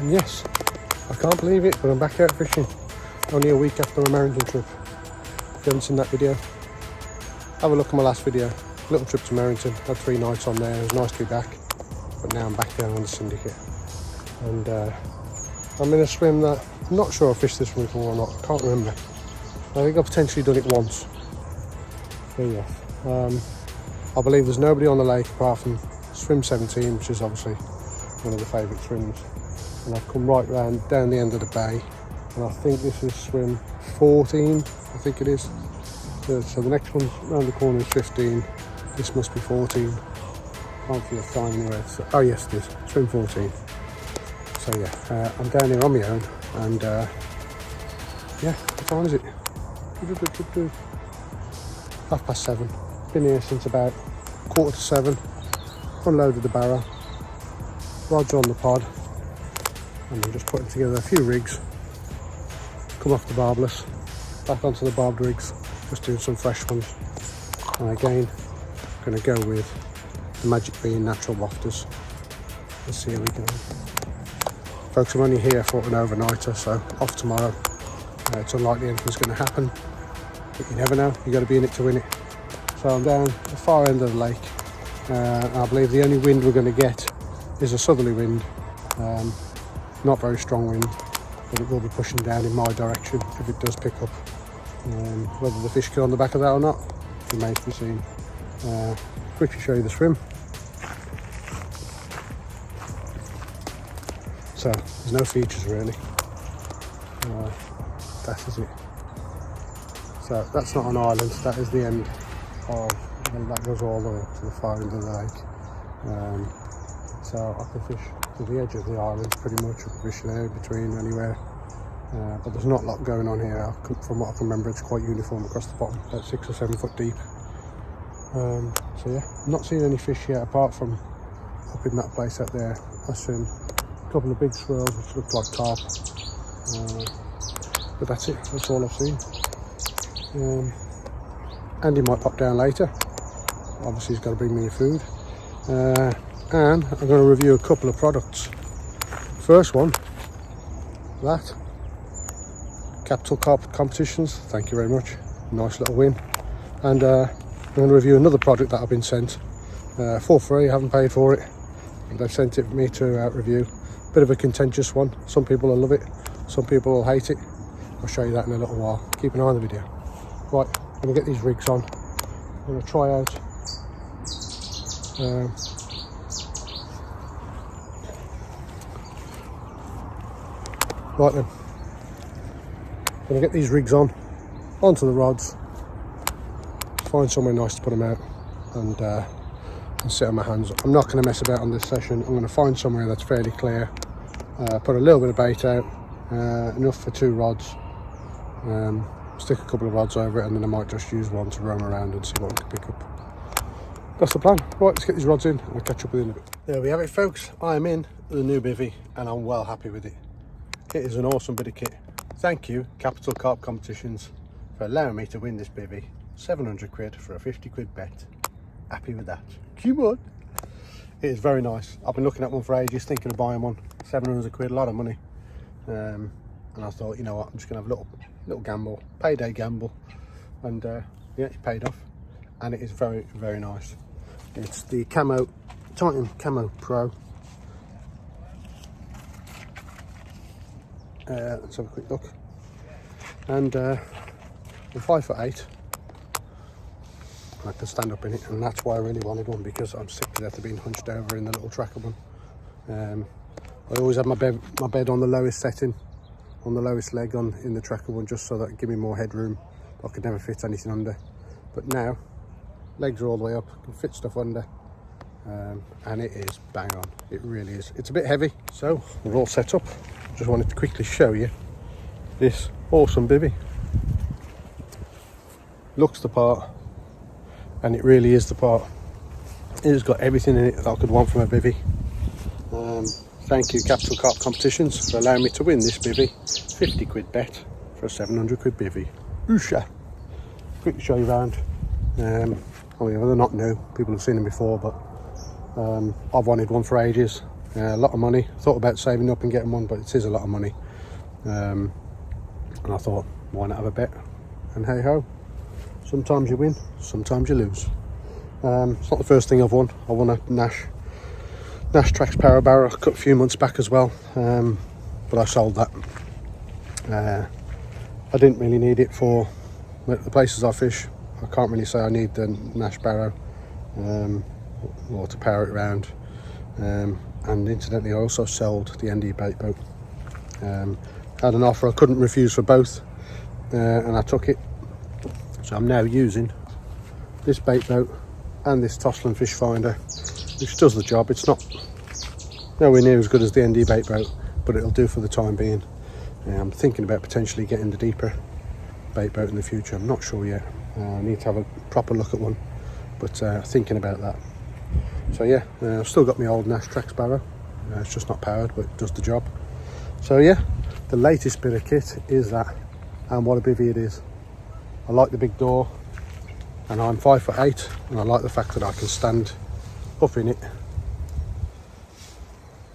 And yes, I can't believe it, but I'm back out fishing. Only a week after my Merrington trip. If you haven't seen that video, have a look at my last video. Little trip to Merrington, had 3 nights on there. It was nice to be back. But now I'm back down on the Syndicate. And I'm in a swim that I'm not sure I fished this one before or not. I can't remember. I think I've potentially done it once. So yeah. I believe there's nobody on the lake apart from swim 17, which is obviously one of the favourite swims. And I've come right round down the end of the bay. And I think this is swim 14, I think it is. So the next one round the corner is 15. This must be 14. Can't see a sign anywhere. So, oh yes it is, swim 14. So yeah, I'm down here on my own and yeah, what time is it? 7:30. Been here since about 6:45. Unloaded the barrow. Rods on the pod. And I'm just putting together a few rigs. Come off the barbless, back onto the barbed rigs, just doing some fresh ones. And again, I'm going to go with the Magic Bean natural wafters. Let's see how we go. Folks, I'm only here for an overnighter, so off tomorrow. It's unlikely anything's going to happen, but you never know, you've got to be in it to win it. So I'm down the far end of the lake. I believe the only wind we're going to get is a southerly wind. Not very strong wind, but it will be pushing down in my direction if it does pick up. Whether the fish go on the back of that or not remains to be seen. Quickly show you the swim. So there's no features really. That is it. So that's not an island, that is the end of, and that goes all the way up to the far end of the lake. So I can fish to the edge of the island pretty much. I can fish there between anywhere. But there's not a lot going on here. From what I can remember, it's quite uniform across the bottom, about 6 or 7 foot deep. So yeah, I'm not seeing any fish yet apart from up in that place out there. I've seen a couple of big swirls which look like carp. But that's it, that's all I've seen. Andy might pop down later. Obviously he's got to bring me food. And I'm going to review a couple of products. First one, that. Capital Carp competitions, thank you very much. Nice little win. And I'm going to review another product that I've been sent for free. I haven't paid for it. They've sent it for me to review. Bit of a contentious one. Some people will love it, some people will hate it. I'll show you that in a little while. Keep an eye on the video. Right, I'm going to get these rigs on. I'm going to try out right then. I'm going to get these rigs on, onto the rods, find somewhere nice to put them out and sit on my hands. I'm not going to mess about on this session. I'm going to find somewhere that's fairly clear, put a little bit of bait out, enough for 2 rods, stick a couple of rods over it, and then I might just use one to roam around and see what we can pick up. That's the plan. Right, let's get these rods in and I'll catch up with you in a bit. There we have it folks, I am in the new bivvy and I'm well happy with it. It is an awesome bit of kit. Thank you Capital Carp Competitions for allowing me to win this bivvy. 700 quid for a 50 quid bet. Happy with that. Come on. It is very nice. I've been looking at one for ages, thinking of buying one. 700 quid, a lot of money. And I thought, you know what, I'm just gonna have a little gamble, payday gamble. And yeah, it paid off. And it is very, very nice. It's the Titan Camo Pro. Let's have a quick look. And I'm 5'8". I can stand up in it, and that's why I really wanted one, because I'm sick to death of being hunched over in the little tracker one. I always have my bed on the lowest setting, on the lowest leg in the tracker one, just so that it give me more headroom. I could never fit anything under, but now legs are all the way up, can fit stuff under, and it is bang on. It really is. It's a bit heavy, so we're all set up. Just wanted to quickly show you this awesome bivvy. Looks the part, and it really is the part. It has got everything in it that I could want from a bivvy. Thank you Capital Carp Competitions for allowing me to win this bivvy. 50 quid bet for a 700 quid bivvy. Oosha. Quickly show you around. I mean, they're not new, people have seen them before, but I've wanted one for ages. A lot of money. Thought about saving up and getting one, but it is a lot of money. And I thought, why not have a bet? And hey ho, sometimes you win, sometimes you lose. It's not the first thing I've won. I won a Nash Power Barrow a few months back as well, but I sold that. I didn't really need it for the places I fish. I can't really say I need the Nash Barrow or to power it around. And incidentally, I also sold the ND bait boat. Had an offer I couldn't refuse for both, and I took it. So I'm now using this bait boat and this Toslin fish finder, which does the job. It's not nowhere near as good as the ND bait boat, but it'll do for the time being. I'm thinking about potentially getting the deeper bait boat in the future. I'm not sure yet. I need to have a proper look at one, but thinking about that. So yeah, I've still got my old Nash Trax Barrow. It's just not powered, but it does the job. So yeah, the latest bit of kit is that, and what a bivvy it is. I like the big door, and I'm 5'8", and I like the fact that I can stand up in it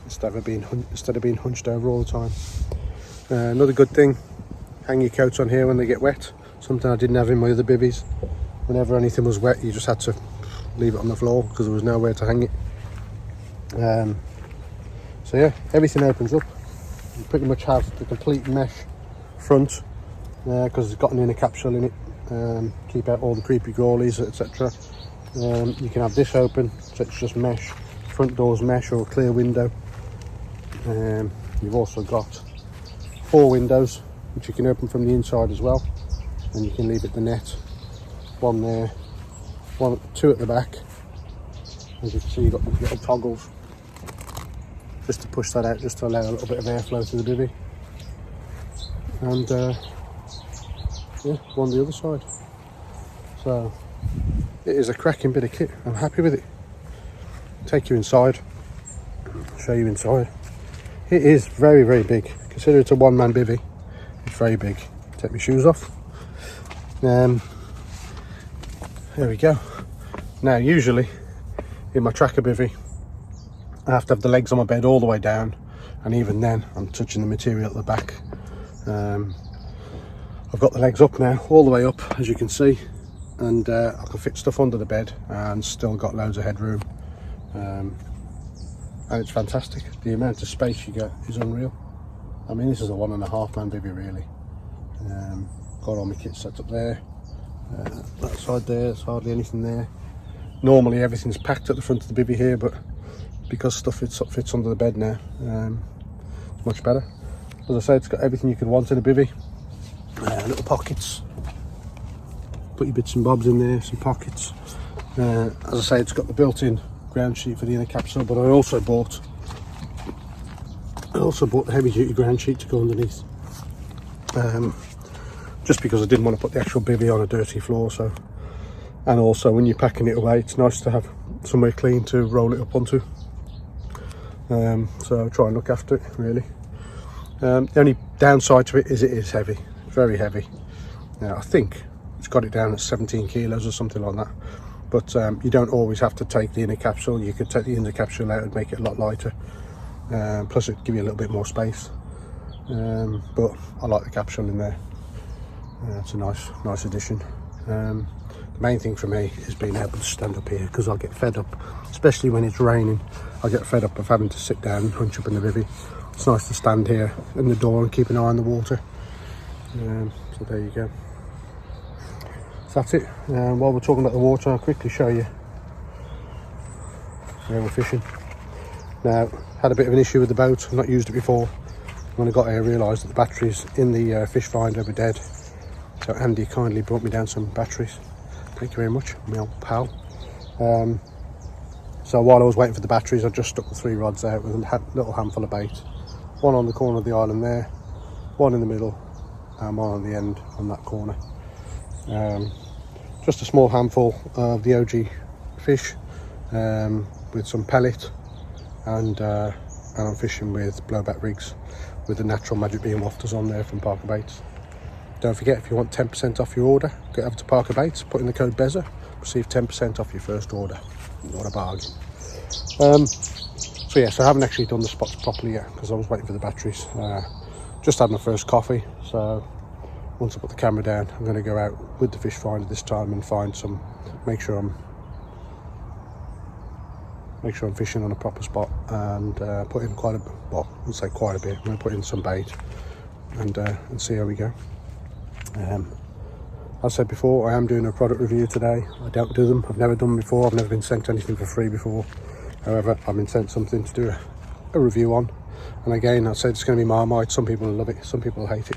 instead of being hunched over all the time. Another good thing, hang your coats on here when they get wet. Something I didn't have in my other bivvies. Whenever anything was wet, you just had to leave it on the floor because there was nowhere to hang it. So yeah, everything opens up. You pretty much have the complete mesh front because it's got an inner capsule in it. Keep out all the creepy crawlies, etc. You can have this open, so it's just mesh. Front door's mesh or a clear window. You've also got 4 windows which you can open from the inside as well, and you can leave it the net. One there, 2 at the back. As you can see, you've got the little toggles just to push that out, just to allow a little bit of airflow to the bivvy. And yeah, one the other side. So it is a cracking bit of kit. I'm happy with it. Take you inside, show you inside. It is very, very big. Consider it a one-man bivvy. It's very big. Take my shoes off. There we go. Now usually in my tracker bivvy I have to have the legs on my bed all the way down, and even then I'm touching the material at the back. I've got the legs up now, all the way up, as you can see, and I can fit stuff under the bed and still got loads of headroom. And it's fantastic. The amount of space you get is unreal. I mean, this is a 1.5 man bivvy really. Got all my kit set up there. That side there's hardly anything there. Normally everything's packed at the front of the bivvy here, but because stuff fits under the bed now, it's much better. As I say, it's got everything you could want in a bivvy. Little pockets, put your bits and bobs in there, some pockets. As I say, it's got the built-in ground sheet for the inner capsule, but I also bought the heavy duty ground sheet to go underneath, just because I didn't want to put the actual bivvy on a dirty floor. So, and also when you're packing it away, it's nice to have somewhere clean to roll it up onto. So I try and look after it really. The only downside to it is heavy, very heavy. Now I think it's got it down at 17 kilos or something like that, but you don't always have to take the inner capsule. You could take the inner capsule out and make it a lot lighter, plus it'd give you a little bit more space, but I like the capsule in there. It's a nice addition. The main thing for me is being able to stand up here, because I get fed up, especially when it's raining. I get fed up of having to sit down and hunch up in the bivvy. It's nice to stand here in the door and keep an eye on the water. So there you go. So that's it. While we're talking about the water, I'll quickly show you where we're fishing. Now, had a bit of an issue with the boat. I've not used it before. When I got here, I realised that the batteries in the fish finder were dead. So Andy kindly brought me down some batteries. Thank you very much, my old pal. So while I was waiting for the batteries, I just stuck the 3 rods out with a little handful of bait. One on the corner of the island there, one in the middle, and one on the end on that corner. Just a small handful of the OG fish with some pellet, and I'm fishing with blowback rigs with the natural magic beam wafters on there from Parker Baits. Don't forget, if you want 10% off your order, get over to Parker Baits, put in the code BEZZA, receive 10% off your first order. What a bargain. So yeah, so I haven't actually done the spots properly yet because I was waiting for the batteries. Just had my first coffee, so once I put the camera down, I'm going to go out with the fish finder this time and find some, make sure I'm fishing on a proper spot, and put in quite a, well, I would say quite a bit. I'm going to put in some bait and see how we go. As I said before, I am doing a product review today. I don't do them, I've never done them before, I've never been sent anything for free before. However, I've been sent something to do a review on, and again, I said it's going to be Marmite. Some people will love it, some people will hate it.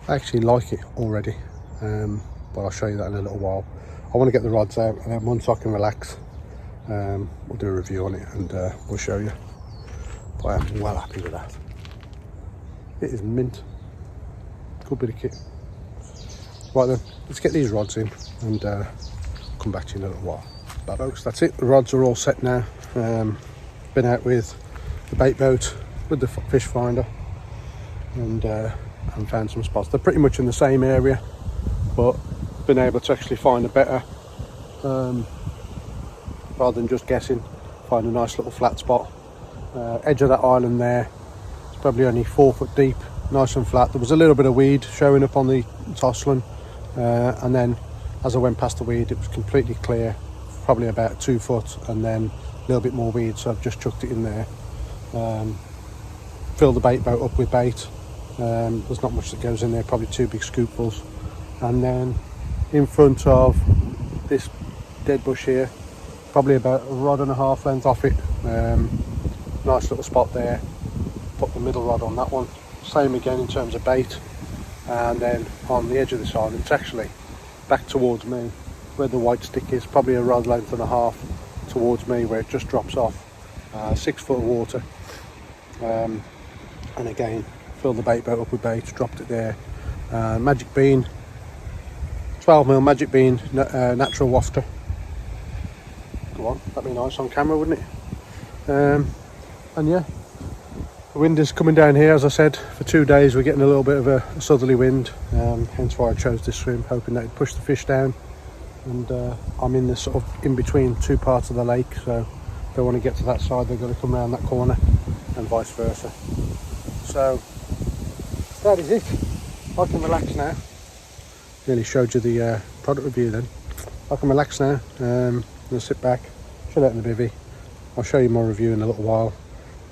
I actually like it already, but I'll show you that in a little while. I want to get the rods out, and then once I can relax, we'll do a review on it and we'll show you. But I am well happy with that. It is mint. Good bit of kit. Right then, let's get these rods in and come back to you in a little while. But folks, that's it. The rods are all set now. Been out with the bait boat, with the fish finder, and found some spots. They're pretty much in the same area, but been able to actually find a better, rather than just guessing, find a nice little flat spot. Edge of that island there, it's probably only 4 foot deep, nice and flat. There was a little bit of weed showing up on the Toslan, and then as I went past the weed, it was completely clear, probably about 2 foot, and then a little bit more weed, so I've just chucked it in there. Fill the bait boat up with bait. There's not much that goes in there, probably 2 big scoopfuls. And then in front of this dead bush here, probably about a rod and a half length off it, nice little spot there. Put the middle rod on that one, same again in terms of bait. And then on the edge of this island, it's actually back towards me where the white stick is, probably a rod length and a half towards me where it just drops off. 6 foot of water, and again filled the bait boat up with bait, dropped it there. Magic bean, 12mm magic bean, natural wafter. Go on, that'd be nice on camera, wouldn't it? And yeah, the wind is coming down here. As I said, for 2 days we're getting a little bit of a southerly wind, hence why I chose this swim, hoping that it'd push the fish down. And I'm in this sort of in between 2 parts of the lake, so if they want to get to that side, they've got to come around that corner, and vice versa. So that is it. I can relax now. Nearly showed you the product review then. I can relax now. I'm going to sit back, chill out in the bivvy. I'll show you my review in a little while,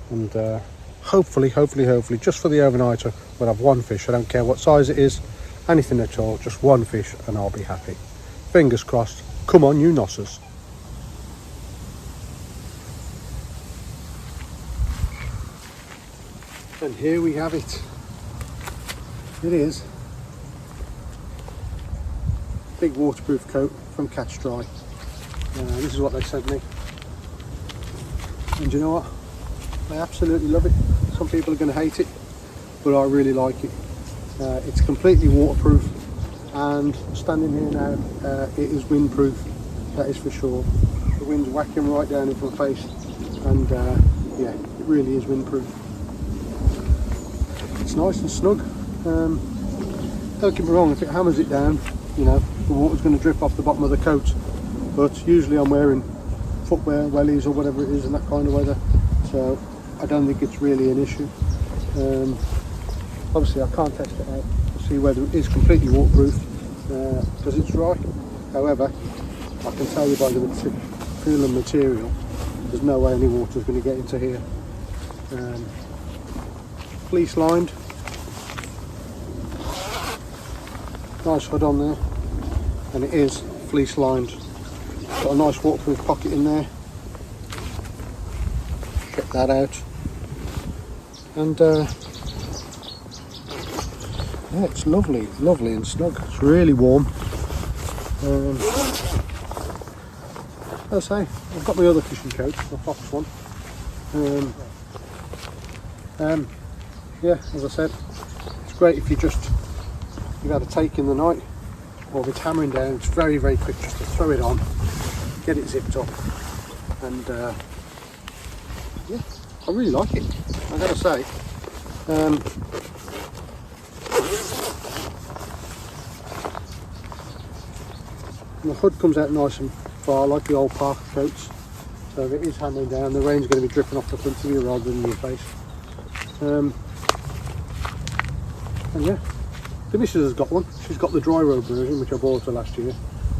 and hopefully, just for the overnighter, we'll have 1 fish. I don't care what size it is, anything at all, just 1 fish, and I'll be happy. Fingers crossed. Come on, you nossers. And here we have it. It is big waterproof coat from Catchdry. This is what they sent me, and you know what, I absolutely love it. Some people are going to hate it, but I really like it. It's completely waterproof, and standing here now, it is windproof, that is for sure. The wind's whacking right down into my face, and yeah, it really is windproof. It's nice and snug. Don't get me wrong, if it hammers it down, you know, the water's going to drip off the bottom of the coat, but usually I'm wearing footwear, wellies or whatever it is in that kind of weather, so I don't think it's really an issue. Obviously I can't test it out to see whether it is completely waterproof because it's dry. However, I can tell you by the feel and material, there's no way any water is going to get into here. Fleece lined, nice hood on there, and it is fleece lined. Got a nice waterproof pocket in there. Check that out. And yeah, it's lovely and snug. It's really warm. As I say, I've got my other fishing coat, my Fox one. Yeah, as I said, it's great if you've had a take in the night, or if it's hammering down. It's very quick just to throw it on, get it zipped up, and yeah, I really like it, I gotta say. The hood comes out nice and far, like the old Parker coats. So if it is hammering down, the rain's going to be dripping off the front of you rather than your face. And yeah, the missus has got one. She's got the dry robe version, which I bought her last year.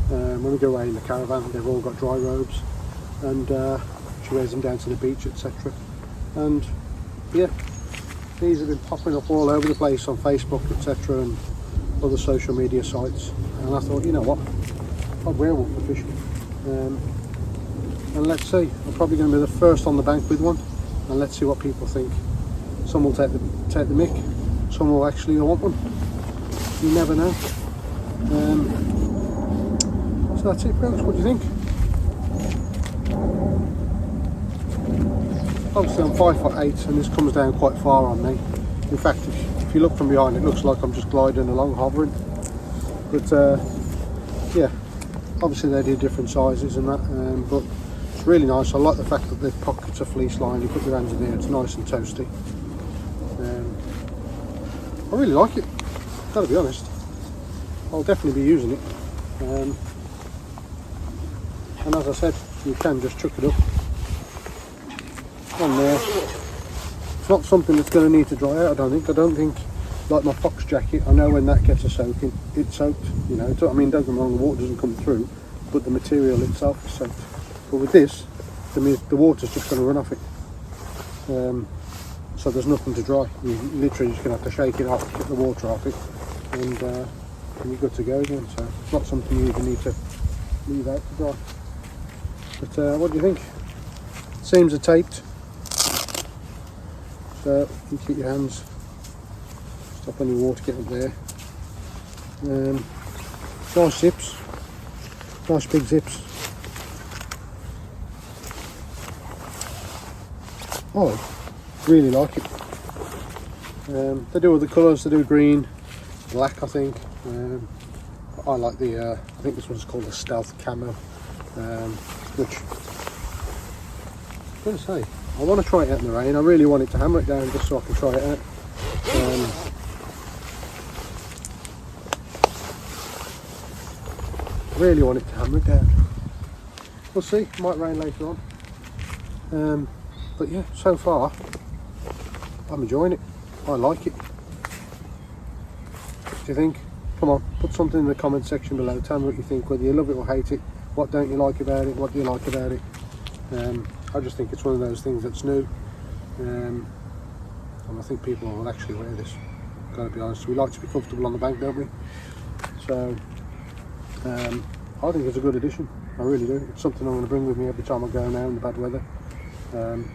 When we go away in the caravan, they've all got dry robes, and she wears them down to the beach, etc. And yeah, these have been popping up all over the place on Facebook, etc., and other social media sites. And I thought, you know what, I'd wear one for fishing. And let's see, I'm probably going to be the first on the bank with one, and let's see what people think. Some will take the mick, some will actually want one. You never know. So that's it, folks. What do you think? Obviously I'm 5'8", and this comes down quite far on me. In fact, if you look from behind, it looks like I'm just gliding along, hovering. But yeah, obviously they do different sizes and that, but it's really nice. I like the fact that the pockets are fleece lined. You put your hands in there, it's nice and toasty. I really like it, gotta be honest. I'll definitely be using it. And as I said, you can just chuck it up on there. It's not something that's going to need to dry out, I don't think. Like my fox jacket, I know when that gets a soaking, it's soaked, you know. I mean, don't get me wrong, the water doesn't come through, but the material itself is soaked. But with this, the water's just going to run off it. So there's nothing to dry. You're literally just going to have to shake it off, get the water off it, and you're good to go again. So it's not something you even need to leave out to dry. But what do you think? Seams are taped, so you keep your hands, stop any water getting up there. Nice zips, nice big zips. Oh, really like it. They do other colours, they do green, black I think. I like the, I think this one's called the Stealth Camo, which, I'm going to say, I want to try it out in the rain. I really want it to hammer it down just so I can try it out. Really want it to hammer it down. We'll see, it might rain later on. But yeah, so far, I'm enjoying it. I like it. What do you think? Come on, put something in the comment section below. Tell me what you think, whether you love it or hate it. What don't you like about it? What do you like about it? I just think it's one of those things that's new. And I think people will actually wear this. Gotta be honest, we like to be comfortable on the bank, don't we? So, I think it's a good addition. I really do. It's something I'm going to bring with me every time I go now in the bad weather. And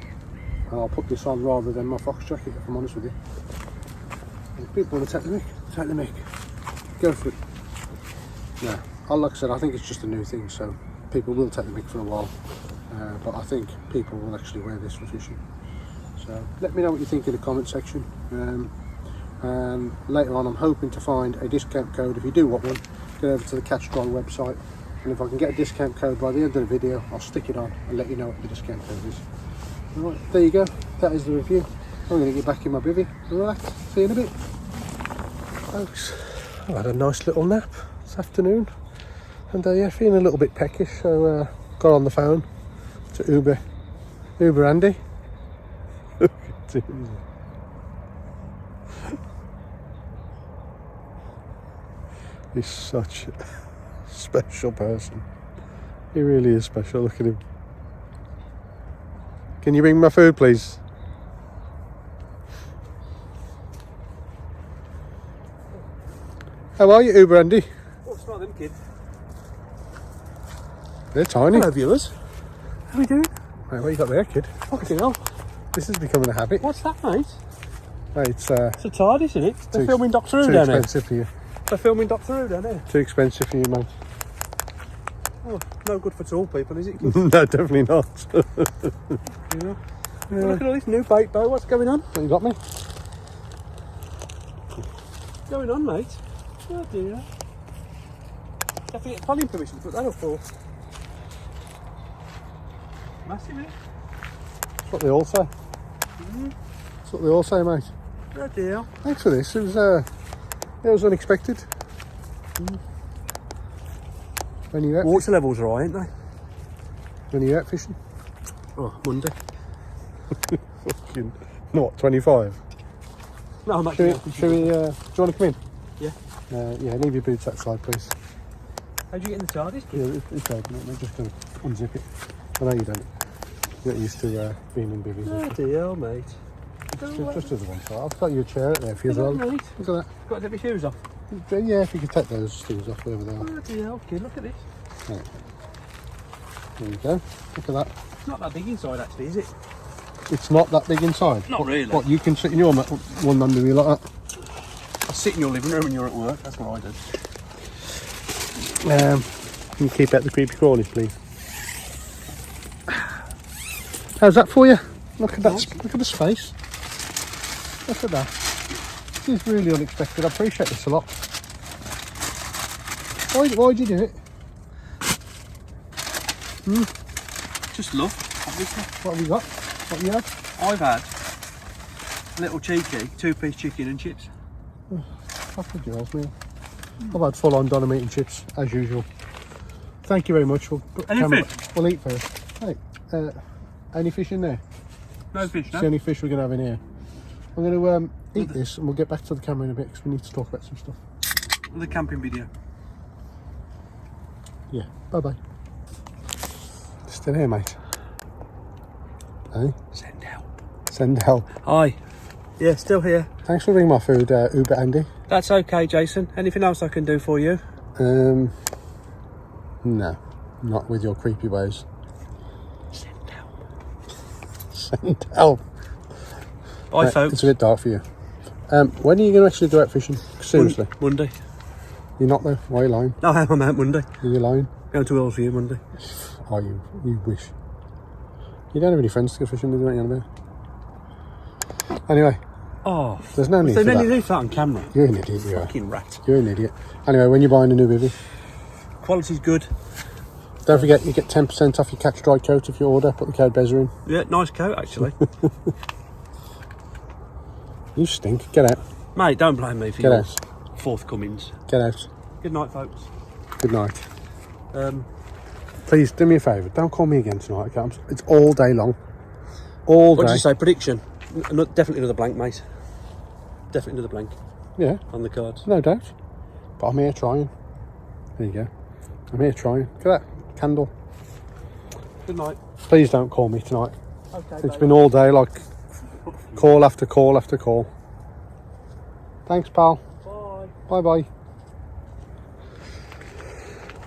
I'll put this on rather than my fox jacket, if I'm honest with you. And if people want to take the mick, take the mick. Go for it. Yeah, like I said, I think it's just a new thing, so people will take the mick for a while. But I think people will actually wear this for fishing. So let me know what you think in the comment section. And later on I'm hoping to find a discount code. If you do want one, get over to the catchdry website. And if I can get a discount code by the end of the video, I'll stick it on and let you know what the discount code is. Alright, there you go. That is the review. I'm going to get back in my bivvy and relax. See you in a bit. Folks, I've had a nice little nap this afternoon. And yeah, feeling a little bit peckish. So got on the phone to Uber Andy. He's such a special person. He really is special. Look at him. Can you bring my food, please? How are you, Uber Andy? What's wrong with them, kid? They're tiny. Hello, viewers. How are we doing? Mate, what you got there, kid? Fucking hell. This is becoming a habit. What's that, mate? Mate, it's a tide, isn't it? They're filming Doctor Who down there. Too expensive for you. They're filming Doctor Who down there. Too expensive for you, man. Oh, no good for tall people, is it? No, definitely not. Yeah. Well, look at all this new bait, Bo. What's going on? You got me? What's going on, mate? Oh dear. You have to get planning permission to put that up for. Massive, isn't it? That's what they all say. That's what they all say, mate. Oh dear. Thanks for this. It was unexpected. When you out Water levels are high, aren't they? When you out fishing? Oh, Monday. Fucking, what, 25? No, I'm Should actually. we, do you want to come in? Yeah. Yeah, leave your boots outside, please. How'd you get in the TARDIS? Yeah, it's open, mate. Just going to unzip it. I know you don't. You're not used to being in bivvies. Bloody hell, mate. Just as a one side. I've got you a chair out there for you as well. Mate. Look at that. Got to take my shoes off. Yeah, if you could take those things off over there. Bloody hell, kid, look at this. Right. There you go. Look at that. It's not that big inside, actually, is it? It's not that big inside. Not really. What, you can sit in your one under you like that? I sit in your living room when you're at work. That's what I do. Can you keep out the creepy crawlies, please? How's that for you? Look at that. Look at the space. Look at that. This is really unexpected. I appreciate this a lot. Why'd you do it? Just love, obviously. What have you got? What have you had? I've had a little cheeky 2-piece chicken and chips. Happy yours, meal. I've had full-on dynamite and chips, as usual. Thank you very much. Any fish? We'll eat first. Hey, any fish in there? No fish, It's no? the only fish we're going to have in here. I'm going to eat this and we'll get back to the camera in a bit because we need to talk about some stuff. The camping video. Yeah, bye-bye. Still here, mate? Hey? Send help. Send help. Hi. Yeah, still here. Thanks for bringing my food, Uber Andy. That's okay, Jason. Anything else I can do for you? No, not with your creepy ways. Send help. Send help. Bye, folks. It's a bit dark for you. When are you going to actually go out fishing? Seriously? Monday. You're not though? Why are you lying? No, I'm out Monday. Are you lying? Going to Wales for you Monday. Are you? You wish. You don't have any friends to go fishing, do you? What are you on about? Anyway, Oh. there's no need for Then you that. do that on camera. You're an idiot, you are. Fucking rat. You're an idiot. Anyway, when you're buying a new bivvy, Quality's good. don't forget you get 10% off your catch-dry coat if you order. Put the code Bezza in. Yeah, nice coat, actually. You stink. Get out. Mate, don't blame me for Get your out. forthcomings. Get out. Good night, folks. Good night. Um, Please do me a favour. Don't call me again tonight. Okay? It's all day long. All what day. did you say? Prediction? Definitely another blank, mate. Definitely another blank Yeah, on the cards. no doubt. But I'm here trying. There you go. I'm here trying. Look at that candle. Good night. Please don't call me tonight. Okay, It's been all day, like call after call after call. Thanks, pal. Bye. Bye bye.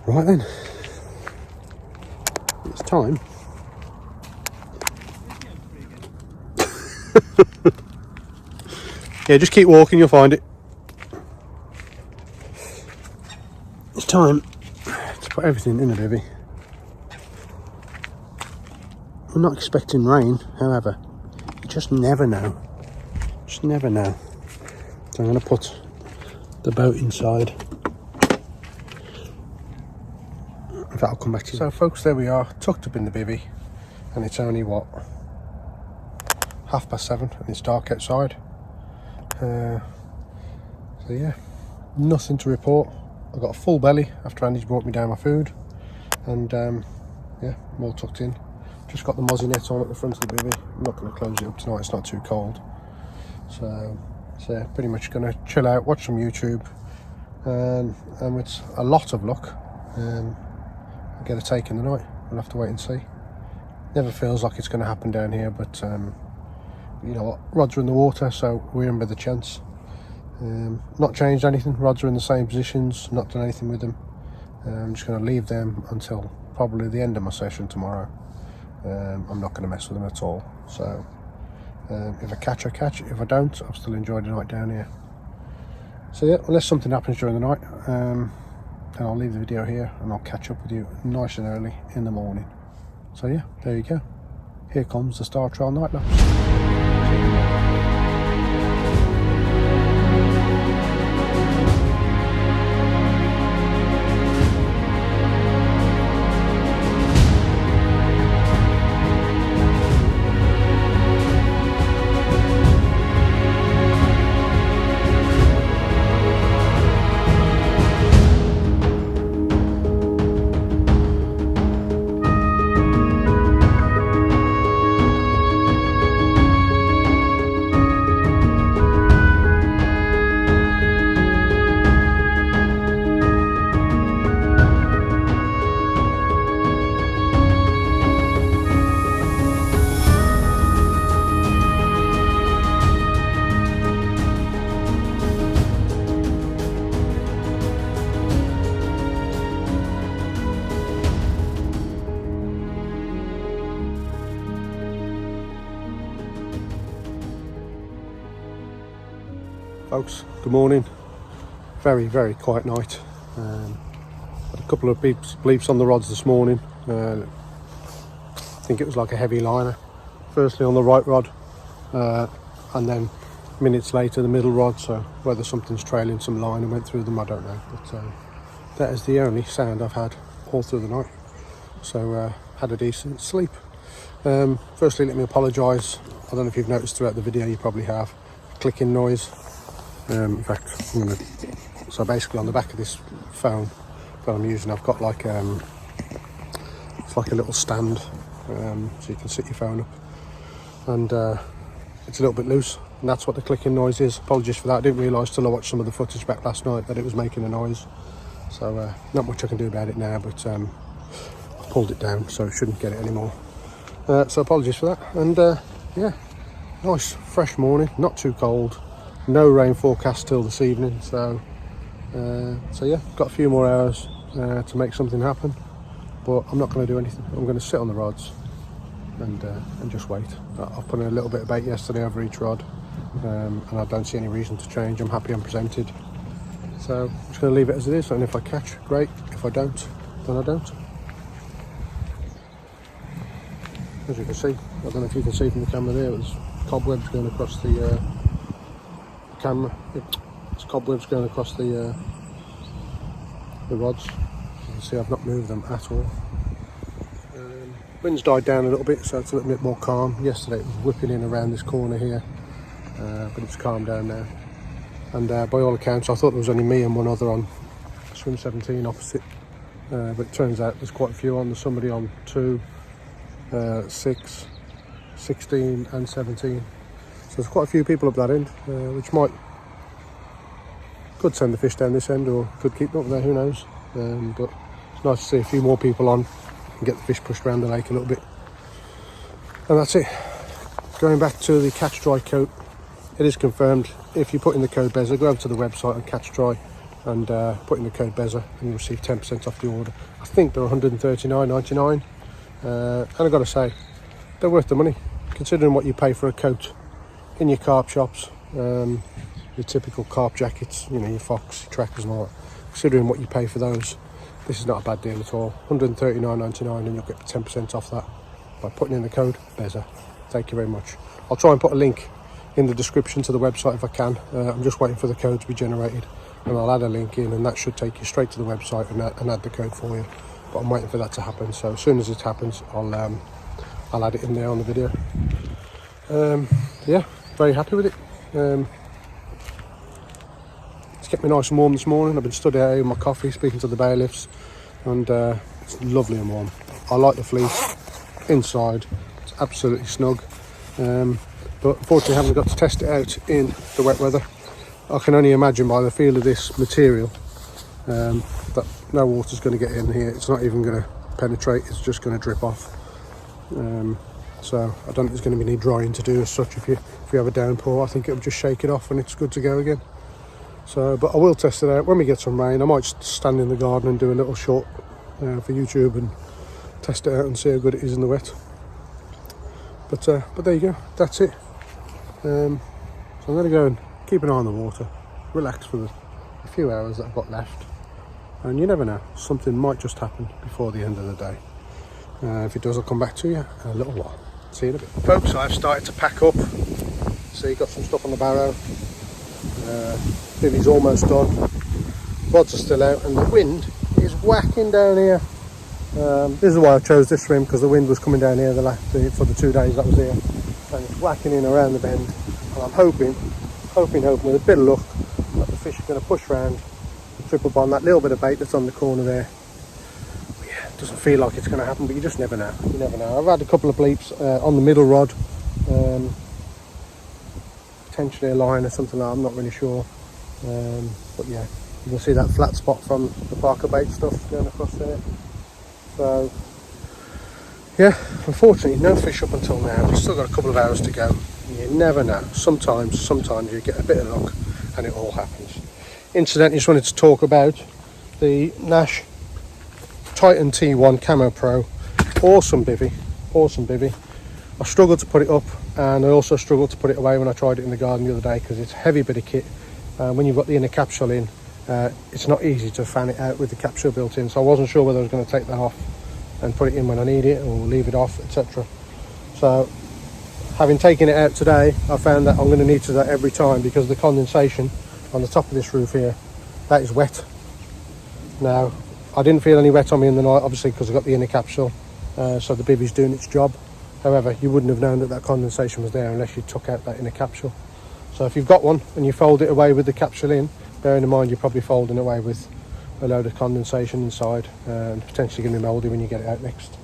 Right then. It's time. Yeah, just keep walking, you'll find it. It's time to put everything in a bivvy. I'm not expecting rain, however, you just never know. Just never know. So I'm going to put the boat inside. In fact, I'll come back to you. So folks, there we are, tucked up in the bivvy, and it's only what, 7:30, and it's dark outside. So yeah, nothing to report. I've got a full belly after Andy's brought me down my food, and yeah, I'm all tucked in. Just got the mozzie net on at the front of the bivvy. I'm not going to close it up tonight, it's not too cold. So yeah, pretty much going to chill out, watch some YouTube, and with a lot of luck, I'll get a take in the night. We'll have to wait and see. Never feels like it's going to happen down here, but you know what, rods are in the water, so we're in with a chance. Not changed anything, rods are in the same positions, not done anything with them. I'm just going to leave them until probably the end of my session tomorrow. I'm not going to mess with them at all, so if I catch, I catch. If I don't, I've still enjoyed the night down here. So yeah, unless something happens during the night, then I'll leave the video here and I'll catch up with you nice and early in the morning. So yeah, there you go. Here comes the Star Trail night lapse. Folks, good morning. Very, very quiet night. Had a couple of bleeps on the rods this morning. I think it was like a heavy liner. Firstly on the right rod, and then minutes later the middle rod. So whether something's trailing some line and went through them, I don't know. But that is the only sound I've had all through the night. So had a decent sleep. Firstly, let me apologise. I don't know if you've noticed throughout the video, you probably have, clicking noise. In fact, so basically on the back of this phone that I'm using, I've got like it's like a little stand, so you can sit your phone up, and it's a little bit loose, and that's what the clicking noise is. Apologies for that. I didn't realise till I watched some of the footage back last night that it was making a noise. So not much I can do about it now, but I've pulled it down, so it shouldn't get it anymore. So apologies for that. And yeah, nice fresh morning, not too cold. No rain forecast till this evening, so yeah, got a few more hours to make something happen, but I'm not going to do anything. I'm going to sit on the rods and just wait. I've put in a little bit of bait yesterday over each rod, and I don't see any reason to change. I'm happy I'm presented, so I'm just going to leave it as it is, and if I catch, great. If I don't, then I don't. As you can see, I don't know if you can see from the camera there, there's cobwebs going across the camera. It's cobwebs going across the rods. You can see I've not moved them at all. Wind's died down a little bit, so it's a little bit more calm. Yesterday it was whipping in around this corner here, but it's calmed down now. And by all accounts, I thought there was only me and one other on swim 17 opposite, but it turns out there's quite a few on. There's somebody on 2, 6, 16 and 17. So there's quite a few people up that end, which could send the fish down this end or could keep them up there, who knows. But it's nice to see a few more people on and get the fish pushed around the lake a little bit. And that's it. Going back to the catch dry coat, it is confirmed. If you put in the code BEZA, go over to the website and catch dry and put in the code BEZA and you'll receive 10% off the order. I think they're $139.99, and I've got to say, they're worth the money considering what you pay for a coat in your carp shops. Your typical carp jackets, you know, your Fox, your trackers and all that. Considering what you pay for those, this is not a bad deal at all. $139.99, and you'll get 10% off that by putting in the code BEZA. Thank you very much. I'll try and put a link in the description to the website if I can. I'm just waiting for the code to be generated, and I'll add a link in, and that should take you straight to the website and add the code for you. But I'm waiting for that to happen, so as soon as it happens, I'll add it in there on the video. Yeah, very happy with it. It's kept me nice and warm this morning. I've been stood out here with my coffee, speaking to the bailiffs, and it's lovely and warm. I like the fleece inside. It's absolutely snug. But unfortunately I haven't got to test it out in the wet weather. I can only imagine by the feel of this material that no water's going to get in here. It's not even going to penetrate, it's just going to drip off. So I don't think there's going to be any drying to do as such. If you have a downpour, I think it'll just shake it off and it's good to go again. So, but I will test it out when we get some rain. I might just stand in the garden and do a little short for YouTube and test it out and see how good it is in the wet. But there you go, that's it. So I'm going to go and keep an eye on the water, relax for the few hours that I've got left, and you never know, something might just happen before the end of the day. If it does, I'll come back to you in a little while. See you in a bit. Folks, I've started to pack up. So you've got some stuff on the barrow. Bivvy's almost done. Rods are still out, and the wind is whacking down here. This is why I chose this swim, because the wind was coming down here for the 2 days that was here, and it's whacking in around the bend. And I'm hoping with a bit of luck that the fish are going to push round, trip up on that little bit of bait that's on the corner there. But yeah, it doesn't feel like it's going to happen, but you just never know. You never know. I've had a couple of bleeps on the middle rod. Potentially a line or something like that, I'm not really sure. But yeah, you can see that flat spot from the Parker bait stuff going across there. So yeah, unfortunately no fish up until now. We've still got a couple of hours to go. You never know. Sometimes you get a bit of luck and it all happens. Incidentally, just wanted to talk about the Nash Titan T1 Camo Pro. Awesome bivvy. I struggled to put it up, and I also struggled to put it away when I tried it in the garden the other day, because it's a heavy bit of kit. when you've got the inner capsule in, it's not easy to fan it out with the capsule built in, so I wasn't sure whether I was going to take that off and put it in when I need it or leave it off, etc. So having taken it out today, I found that I'm going to need to do that every time because the condensation on the top of this roof here, that is wet. Now, I didn't feel any wet on me in the night, obviously, because I got the inner capsule, so the bivvy's doing its job. However, you wouldn't have known that that condensation was there unless you took out that inner capsule. So if you've got one and you fold it away with the capsule in, bearing in mind you're probably folding away with a load of condensation inside and potentially going to be mouldy when you get it out next.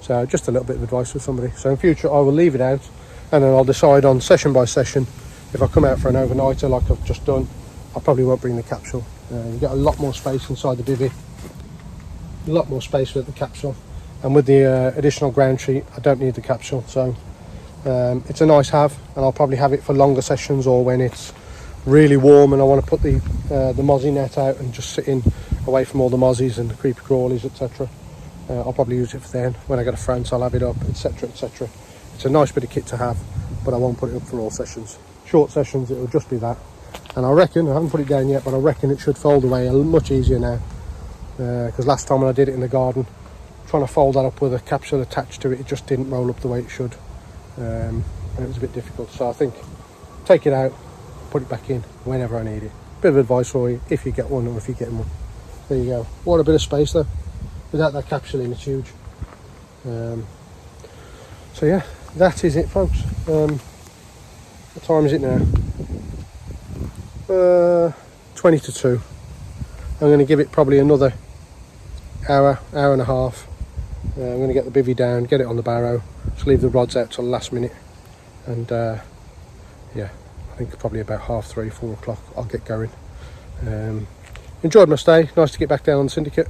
So just a little bit of advice for somebody. So in future I will leave it out and then I'll decide on session by session. If I come out for an overnighter like I've just done, I probably won't bring the capsule. You get a lot more space inside the bivvy, a lot more space with the capsule, and with the additional ground sheet I don't need the capsule, so it's a nice have, and I'll probably have it for longer sessions or when it's really warm and I want to put the mozzie net out and just sit in away from all the mozzies and the creepy crawlies, etc. I'll probably use it for then. When I go to France I'll have it up, etc, etc. It's a nice bit of kit to have, but I won't put it up for all sessions. Short sessions it'll just be that, and I reckon, I haven't put it down yet, but I reckon it should fold away much easier now, because last time when I did it in the garden, trying to fold that up with a capsule attached to it, it just didn't roll up the way it should, and it was a bit difficult. So I think take it out, put it back in whenever I need it. Bit of advice for you if you get one or if you're getting one. There you go. What a bit of space though. Without that capsule in, it's huge. So yeah, that is it, folks. What time is it now? 20 to 2. I'm going to give it probably another hour and a half. I'm going to get the bivvy down, get it on the barrow, just leave the rods out till the last minute, and yeah, I think probably about 3:30, 4 o'clock I'll get going. Enjoyed my stay, nice to get back down on the Syndicate.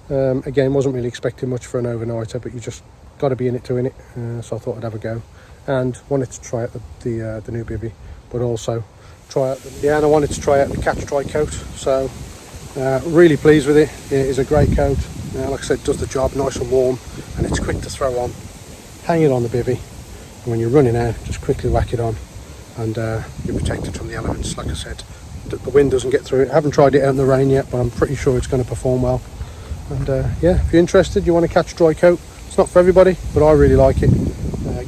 Again, wasn't really expecting much for an overnighter, but you just got to be in it to win it, so I thought I'd have a go, and wanted to try out the new bivvy, but also try out and I wanted to try out the catchdry coat. So really pleased with it. It is a great coat. Like I said, it does the job, nice and warm, and it's quick to throw on. Hang it on the bivvy, and when you're running out, just quickly whack it on, and you're protected from the elements. Like I said, the wind doesn't get through it. I haven't tried it out in the rain yet, but I'm pretty sure it's going to perform well. And yeah, if you're interested, you want a catchdry coat, it's not for everybody, but I really like it.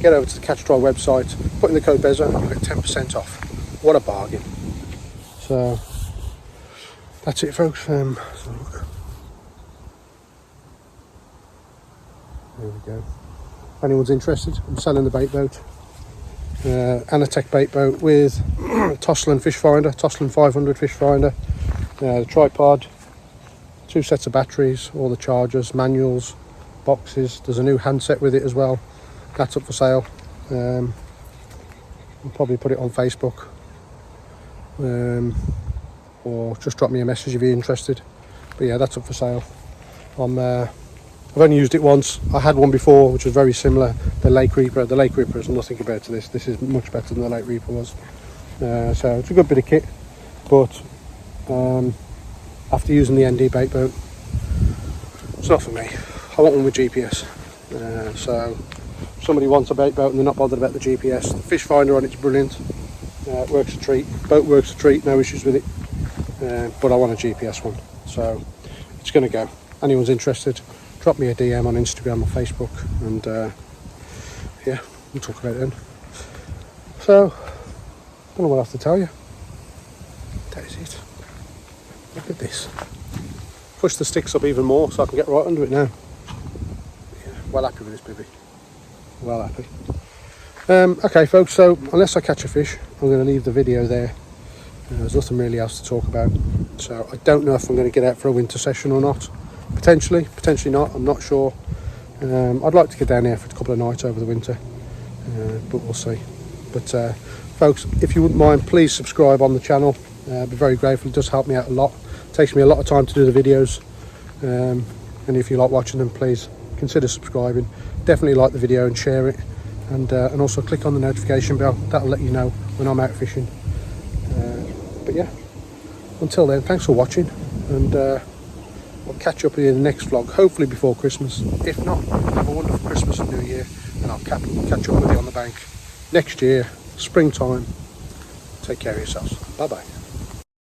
Get over to the catchdry website, put in the code BEZA, and you'll get 10% off. What a bargain. So that's it, folks. So look. There we go. If anyone's interested, I'm selling the bait boat. Anatech bait boat with Toslin fish finder, Toslin 500 fish finder, the tripod, 2 sets of batteries, all the chargers, manuals, boxes. There's a new handset with it as well. That's up for sale. I'll probably put it on Facebook, or just drop me a message if you're interested. But yeah, that's up for sale. I've only used it once. I had one before which was very similar, the Lake Reaper. The Lake Reaper is nothing compared to this. This is much better than the Lake Reaper was. So it's a good bit of kit, but after using the ND bait boat, it's not for me. I want one with GPS. So if somebody wants a bait boat and they're not bothered about the GPS, the fish finder on it's brilliant. It works a treat. Boat works a treat, no issues with it. But I want a GPS one, so it's going to go. Anyone's interested, drop me a DM on Instagram or Facebook, and yeah, we'll talk about it then. So, I don't know what else to tell you. That is it. Look at this. Push the sticks up even more so I can get right under it now. Yeah, well happy with this bivvy. Well happy. Okay, folks, so unless I catch a fish, I'm going to leave the video there. There's nothing really else to talk about. So I don't know if I'm going to get out for a winter session or not. Potentially not, I'm not sure. I'd like to get down here for a couple of nights over the winter, but we'll see. But folks, if you wouldn't mind, please subscribe on the channel. I'd be very grateful. It does help me out a lot. It takes me a lot of time to do the videos, and if you like watching them, please consider subscribing. Definitely like the video and share it, and also click on the notification bell. That'll let you know when I'm out fishing. But yeah, until then, thanks for watching, and I'll catch up with you in the next vlog, hopefully before Christmas. If not, have a wonderful Christmas and New Year, and I'll catch up with you on the bank next year, springtime. Take care of yourselves. Bye bye.